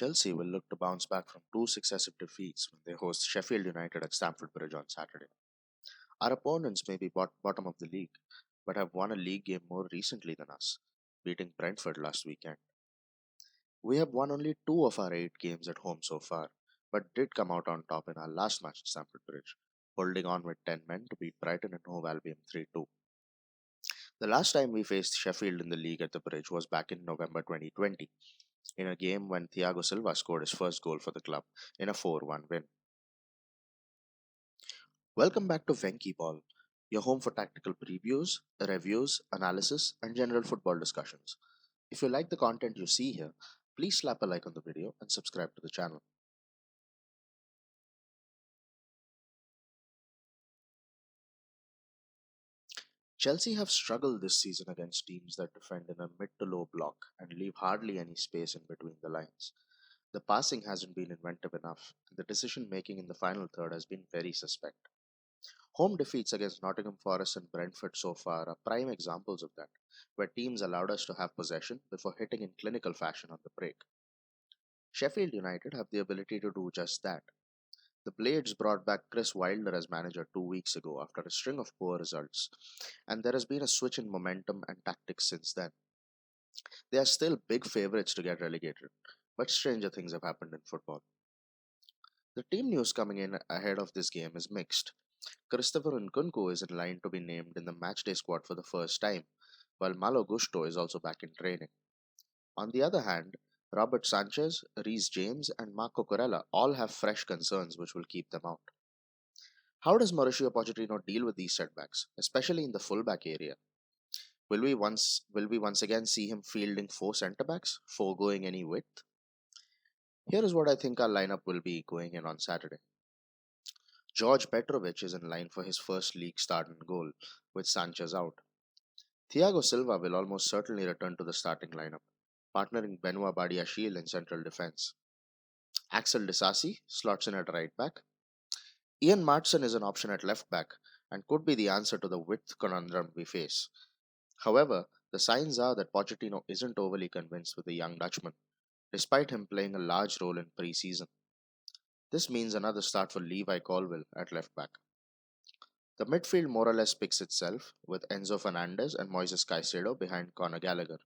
Chelsea will look to bounce back from two successive defeats when they host Sheffield United at Stamford Bridge on Saturday. Our opponents may be bottom of the league, but have won a league game more recently than us, beating Brentford last weekend. We have won only two of our eight games at home so far, but did come out on top in our last match at Stamford Bridge, holding on with 10 men to beat Brighton and Hove Albion 3-2. The last time we faced Sheffield in the league at the Bridge was back in November 2020, in a game when Thiago Silva scored his first goal for the club in a 4-1 win. Welcome back to Venki Ball, your home for tactical previews, reviews, analysis, and general football discussions. If you like the content you see here, please slap a like on the video and subscribe to the channel. Chelsea have struggled this season against teams that defend in a mid to low block and leave hardly any space in between the lines. The passing hasn't been inventive enough, and the decision making in the final third has been very suspect. Home defeats against Nottingham Forest and Brentford so far are prime examples of that, where teams allowed us to have possession before hitting in clinical fashion on the break. Sheffield United have the ability to do just that. The Blades brought back Chris Wilder as manager 2 weeks ago after a string of poor results, and there has been a switch in momentum and tactics since then. They are still big favourites to get relegated, but stranger things have happened in football. The team news coming in ahead of this game is mixed. Christopher Nkunku is in line to be named in the matchday squad for the first time, while Malo Gusto is also back in training. On the other hand, Robert Sanchez, Reece James, and Marco Corella all have fresh concerns which will keep them out. How does Mauricio Pochettino deal with these setbacks, especially in the fullback area? Will we once again see him fielding four centre backs, foregoing any width? Here is what I think our lineup will be going in on Saturday. George Petrovic is in line for his first league start and goal, with Sanchez out. Thiago Silva will almost certainly return to the starting lineup, partnering Benoit Badiashile in central defence. Axel Disasi slots in at right back. Ian Martson is an option at left back and could be the answer to the width conundrum we face. However, the signs are that Pochettino isn't overly convinced with the young Dutchman, despite him playing a large role in pre-season. This means another start for Levi Colwill at left back. The midfield more or less picks itself, with Enzo Fernandez and Moises Caicedo behind Conor Gallagher.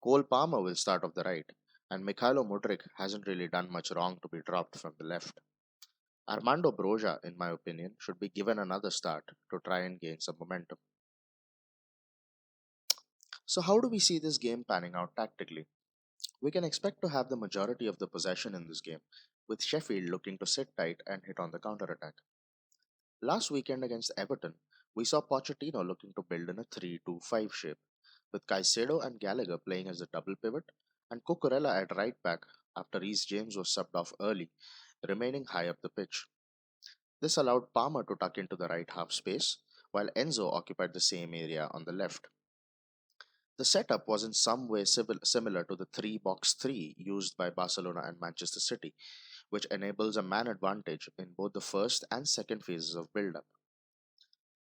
Cole Palmer will start off the right, and Mikhailo Mudryk hasn't really done much wrong to be dropped from the left. Armando Broja, in my opinion, should be given another start to try and gain some momentum. So, how do we see this game panning out tactically? We can expect to have the majority of the possession in this game, with Sheffield looking to sit tight and hit on the counter attack. Last weekend against Everton, we saw Pochettino looking to build in a 3-2-5 shape, with Caicedo and Gallagher playing as a double pivot, and Cucurella at right back after Reece James was subbed off early, remaining high up the pitch. This allowed Palmer to tuck into the right half space, while Enzo occupied the same area on the left. The setup was in some way similar to the 3-box-3 used by Barcelona and Manchester City, which enables a man advantage in both the first and second phases of build up.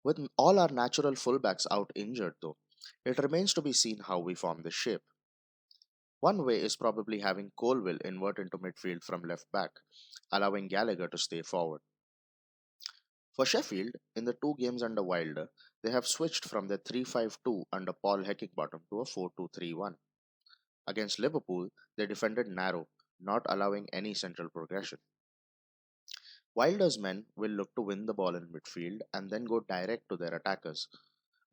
With all our natural fullbacks out injured, though, it remains to be seen how we form this shape. One way is probably having Colville invert into midfield from left back, allowing Gallagher to stay forward. For Sheffield, in the two games under Wilder, they have switched from their 3-5-2 under Paul Heckingbottom to a 4-2-3-1. Against Liverpool, they defended narrow, not allowing any central progression. Wilder's men will look to win the ball in midfield and then go direct to their attackers.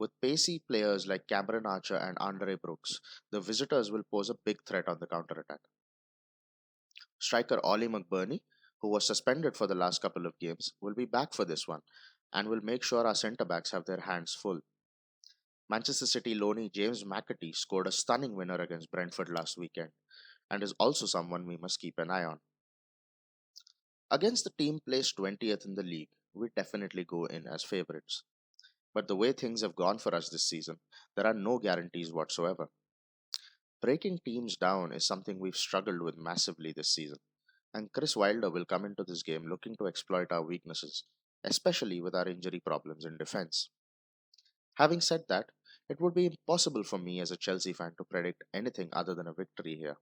With pacey players like Cameron Archer and Andre Brooks, the visitors will pose a big threat on the counter attack. Striker Ollie McBurney, who was suspended for the last couple of games, will be back for this one and will make sure our centre backs have their hands full. Manchester City loanee James McAtee scored a stunning winner against Brentford last weekend and is also someone we must keep an eye on. Against the team placed 20th in the league, we definitely go in as favourites. But the way things have gone for us this season, there are no guarantees whatsoever. Breaking teams down is something we've struggled with massively this season, and Chris Wilder will come into this game looking to exploit our weaknesses, especially with our injury problems in defence. Having said that, it would be impossible for me as a Chelsea fan to predict anything other than a victory here.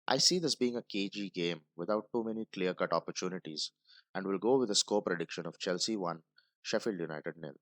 I see this being a cagey game without too many clear cut opportunities, and will go with a score prediction of Chelsea 1, Sheffield United nil.